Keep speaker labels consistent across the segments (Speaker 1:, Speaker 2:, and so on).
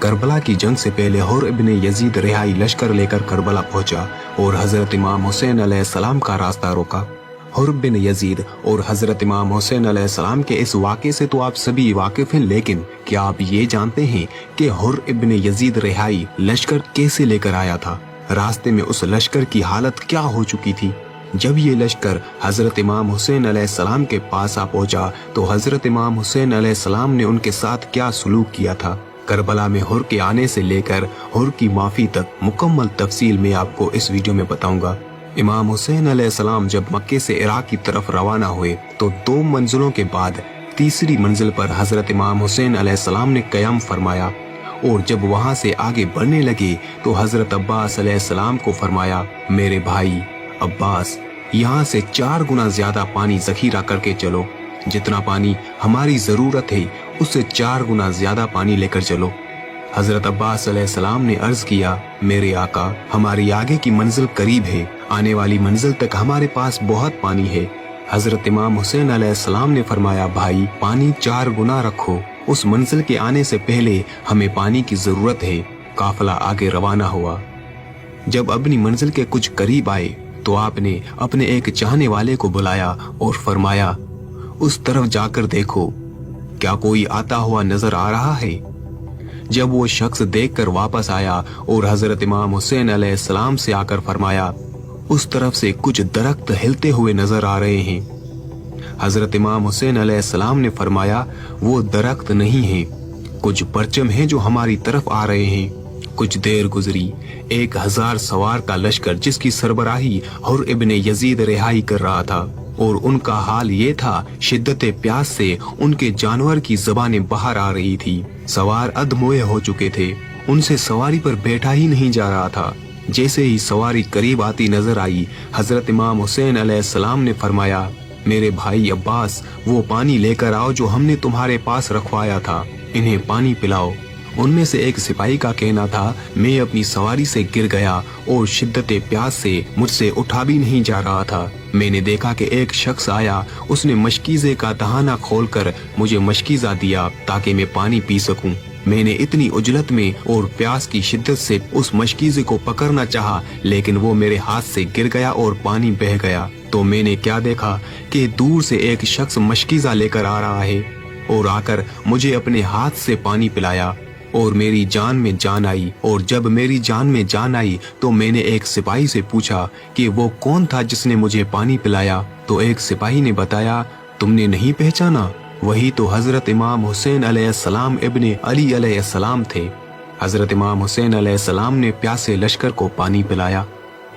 Speaker 1: Karbala की जंग से पहले हुर इब्ने यजीद रिहाई लश्कर लेकर करबला पहुंचा और हजरत इमाम हुसैन अलैहिस्सलाम का रास्ता रोका। हुर बिन यजीद और हजरत इमाम हुसैन अलैहिस्सलाम के इस वाक़े से तो आप सभी वाकिफ हैं, लेकिन क्या आप ये जानते हैं कि हुर इब्ने यजीद रिहाई लश्कर कैसे लेकर आया था? रास्ते में उस लश्कर की हालत क्या हो चुकी थी? जब ये लश्कर हजरत इमाम हुसैन अलैहिस्सलाम के पास आ पहुंचा तो हजरत इमाम हुसैन अलैहिस्सलाम ने उनके साथ क्या सलूक किया था? करबला में हुर के आने से लेकर हुर की माफी तक मुकम्मल तफसील में आपको इस वीडियो में बताऊंगा। इमाम हुसैन अलैहिस्सलाम जब मक्के से इराक की तरफ रवाना हुए तो 2 मंजिलों के बाद तीसरी मंजिल पर हजरत इमाम हुसैन अलैहिस्सलाम ने क़याम फरमाया और जब वहां से आगे बढ़ने लगे तो हजरत अब्बास अलैहिस्सलाम को फरमाया, मेरे भाई अब्बास, यहाँ से 4 गुना ज्यादा पानी जखीरा करके चलो। जितना पानी हमारी जरूरत है उससे 4 गुना ज्यादा पानी लेकर चलो। हजरत अब्बास अलैहिस्सलाम ने अर्ज किया, मेरे आका, हमारी आगे की मंजिल करीब है, आने वाली मंजिल तक हमारे पास बहुत पानी है। हजरत इमाम हुसैन अलैहिस्सलाम ने फरमाया, भाई पानी 4 गुना रखो, उस मंजिल के आने से पहले हमें पानी की जरूरत है। काफिला आगे रवाना हुआ। जब अपनी मंजिल के कुछ करीब आए तो आपने अपने एक चाहने वाले को बुलाया और फरमाया, उस तरफ जाकर देखो, क्या कोई आता हुआ नजर आ रहा है? जब वो शख्स देखकर वापस आया और हजरत इमाम हुसैन अलैहिस्सलाम से आकर फरमाया, उस तरफ से कुछ दरख्त हिलते हुए नजर आ रहे हैं। हजरत इमाम हुसैन अलैहिस्सलाम ने फरमाया, वो दरख्त नहीं है, कुछ परचम हैं जो हमारी तरफ आ रहे हैं। कुछ देर गुजरी, 1000 सवार का लश्कर जिसकी सरबराही हुर इब्ने यजीद रिहाई कर रहा था और उनका हाल ये था, शिद्दत प्यास से उनके जानवर की ज़बानें बाहर आ रही थी। सवार अधमोए हो चुके थे, उनसे सवारी पर बैठा ही नहीं जा रहा था। जैसे ही सवारी करीब आती नजर आई, हजरत इमाम हुसैन अलैहिस्सलाम ने फरमाया, मेरे भाई अब्बास, वो पानी लेकर आओ जो हमने तुम्हारे पास रखवाया था, इन्हें पानी पिलाओ। उनमें से एक सिपाही का कहना था, मैं अपनी सवारी से गिर गया और शिद्दत प्यास से मुझसे उठा भी नहीं जा रहा था। मैंने देखा कि एक शख्स आया, उसने मशकीज़े का दहाना खोलकर मुझे मशकीज़ा दिया ताकि मैं पानी पी सकूं। मैंने इतनी उजलत में और प्यास की शिद्दत से उस मशकीज़े को पकड़ना चाहा, लेकिन वो मेरे हाथ से गिर गया और पानी बह गया। तो मैंने क्या देखा कि दूर से एक शख्स मशकीज़ा लेकर आ रहा है और आकर मुझे अपने हाथ से पानी पिलाया और मेरी जान में जान आई। और जब मेरी जान में जान आई तो मैंने एक सिपाही से पूछा कि वो कौन था जिसने मुझे पानी पिलाया। तो एक सिपाही ने बताया, तुमने नहीं पहचाना? वही तो हजरत इमाम हुसैन अलैहिस्सलाम इब्ने अली अलैहिस्सलाम थे। हजरत इमाम हुसैन अलैहिस्सलाम ने प्यासे लश्कर को पानी पिलाया।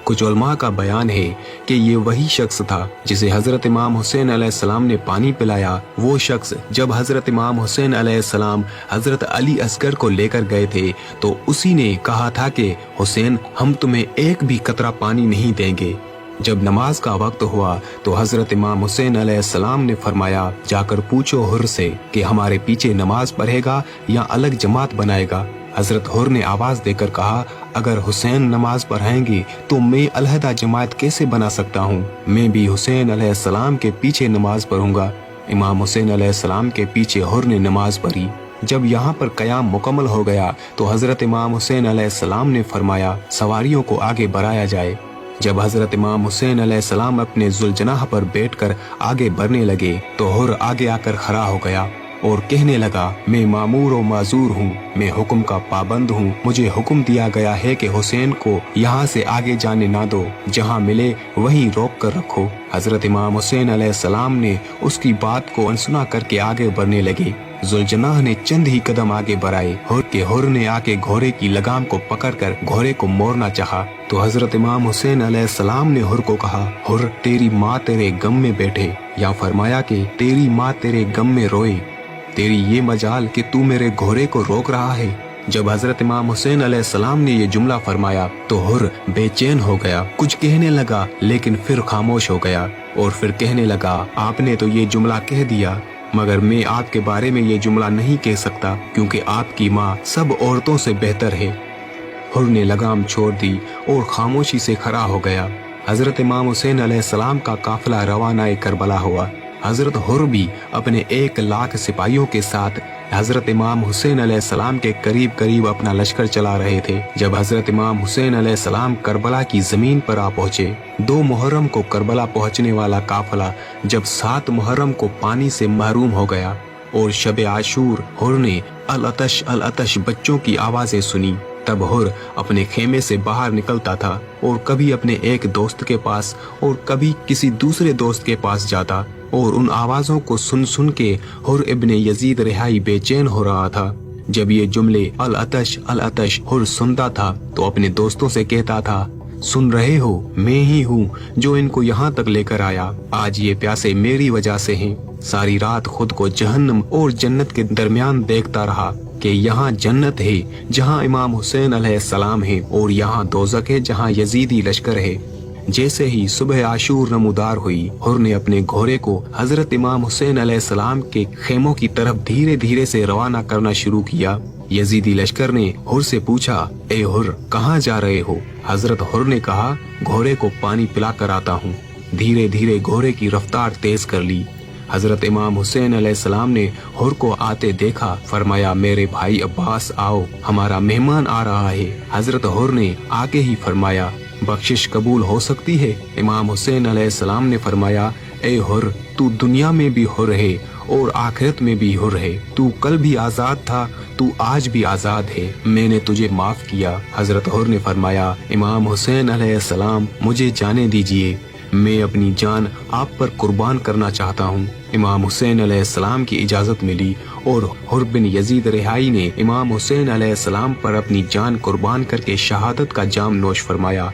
Speaker 1: कुछ उलमा का बयान है कि ये वही शख्स था जिसे हजरत इमाम हुसैन अलैहिस्सलाम ने पानी पिलाया। वो शख्स जब हजरत इमाम हुसैन अलैहिस्सलाम हजरत अली असगर को लेकर गए थे तो उसी ने कहा था कि हुसैन, हम तुम्हें एक भी कतरा पानी नहीं देंगे। जब नमाज का वक्त हुआ तो हजरत इमाम हुसैन अलैहिस्सलाम ने फरमाया, जाकर पूछो हुर से कि हमारे पीछे नमाज पढ़ेगा या अलग जमात बनाएगा। हजरत हुर ने आवाज देकर कहा, अगर हुसैन नमाज पढ़ाएंगे तो मैं अलहदा जमात कैसे बना सकता हूँ? मैं भी हुसैन अलैहिस्सलाम के पीछे नमाज पढ़ूंगा। इमाम हुसैन अलैहिस्सलाम के पीछे हुर ने नमाज पढ़ी। जब यहाँ पर क़याम मुकम्मल हो गया तो हजरत इमाम हुसैन अलैहिस्सलाम ने फरमाया, सवारियों को आगे बढ़ाया जाए। जब हजरत इमाम हुसैन अलैहिस्सलाम अपने जुल्जनाह पर बैठकर आगे बढ़ने लगे तो हुर आगे आकर खड़ा हो गया और कहने लगा, मैं मामूर और माजूर हूँ, मैं हुक्म का पाबंद हूँ। मुझे हुक्म दिया गया है कि हुसैन को यहाँ से आगे जाने ना दो, जहाँ मिले वहीं रोक कर रखो। हजरत इमाम हुसैन अलैहिस्सलाम ने उसकी बात को अनसुना करके आगे बढ़ने लगे। जुल्जनाह ने चंद ही कदम आगे बढ़ाए। हुर ने आके घोड़े की लगाम को पकड़कर घोड़े को मोड़ना चाहा तो हजरत इमाम हुसैन अलैहिस्सलाम ने हुर को कहा, हुर, तेरी माँ तेरे गम में बैठे, या फरमाया कि तेरी माँ तेरे गम में रोए। तेरी ये मजाल कि तू मेरे घोड़े को रोक रहा है। जब हजरत इमाम हुसैन अलैहिस्सलाम ने ये जुमला फरमाया तो हुर बेचैन हो गया, कुछ कहने लगा लेकिन फिर खामोश हो गया और फिर कहने लगा, आपने तो ये जुमला कह दिया, मगर मैं आपके बारे में ये जुमला नहीं कह सकता क्योंकि आपकी माँ सब औरतों से बेहतर है। हुर ने लगाम छोड़ दी और खामोशी से खड़ा हो गया। हजरत इमाम हुसैन अलैहिस्सलाम का काफिला रवाना करबला हुआ। हजरत हुर भी अपने 1,00,000 सिपाहियों के साथ हजरत इमाम हुसैन अलैहिस्सलाम के करीब करीब अपना लश्कर चला रहे थे। जब हजरत इमाम हुसैन अलैहिस्सलाम करबला की जमीन पर आ पहुंचे, 2 मुहर्रम को करबला पहुंचने वाला काफिला जब 7 मुहर्रम को पानी से महरूम हो गया और शब आशूर हुर ने अल अतश बच्चों की आवाजें सुनी, तब हुर अपने खेमे से बाहर निकलता था और कभी अपने एक दोस्त के पास और कभी किसी दूसरे दोस्त के पास जाता और उन आवाजों को सुन सुन के हुर इब्ने यजीद रिहाई बेचैन हो रहा था। जब ये जुमले अल अतश हुर सुनता था तो अपने दोस्तों से कहता था, सुन रहे हो, मैं ही हूँ जो इनको यहाँ तक लेकर आया। आज ये प्यासे मेरी वजह से हैं। सारी रात खुद को जहन्नम और जन्नत के दरमियान देखता रहा कि यहाँ जन्नत है जहाँ इमाम हुसैन अलैहिस्सलाम है और यहाँ दोज़ख है जहाँ यजीदी लश्कर है। जैसे ही सुबह आशूर नमूदार हुई, हुर ने अपने घोड़े को हजरत इमाम हुसैन अलैहिस्सलाम के खेमों की तरफ धीरे धीरे से रवाना करना शुरू किया। यजीदी लश्कर ने हुर से पूछा, ए हुर, कहाँ जा रहे हो? हजरत हुर ने कहा, घोड़े को पानी पिला कर आता हूँ। धीरे धीरे घोड़े की रफ्तार तेज कर ली। हजरत इमाम हुसैन अलैहिस्सलाम ने हुर को आते देखा, फरमाया, मेरे भाई अब्बास आओ, हमारा मेहमान आ रहा है। हजरत हुर ने आके ही फरमाया, बख्शिश कबूल हो सकती है? इमाम हुसैन अलैहिस्सलाम ने फरमाया, ए हुर, तू दुनिया में भी हुर है और आखिरत में भी हुर है। तू कल भी आजाद था, तू आज भी आजाद है। मैंने तुझे माफ किया। हजरत हुर ने फरमाया, इमाम हुसैन अलैहिस्सलाम, मुझे जाने दीजिए, मैं अपनी जान आप पर कुर्बान करना चाहता हूँ। इमाम हुसैन अलैहिस्सलाम की इजाजत मिली और हुर बिन यजीद रिहाई ने इमाम हुसैन अलैहिस्सलाम पर अपनी जान कुर्बान करके शहादत का जाम नोश फरमाया।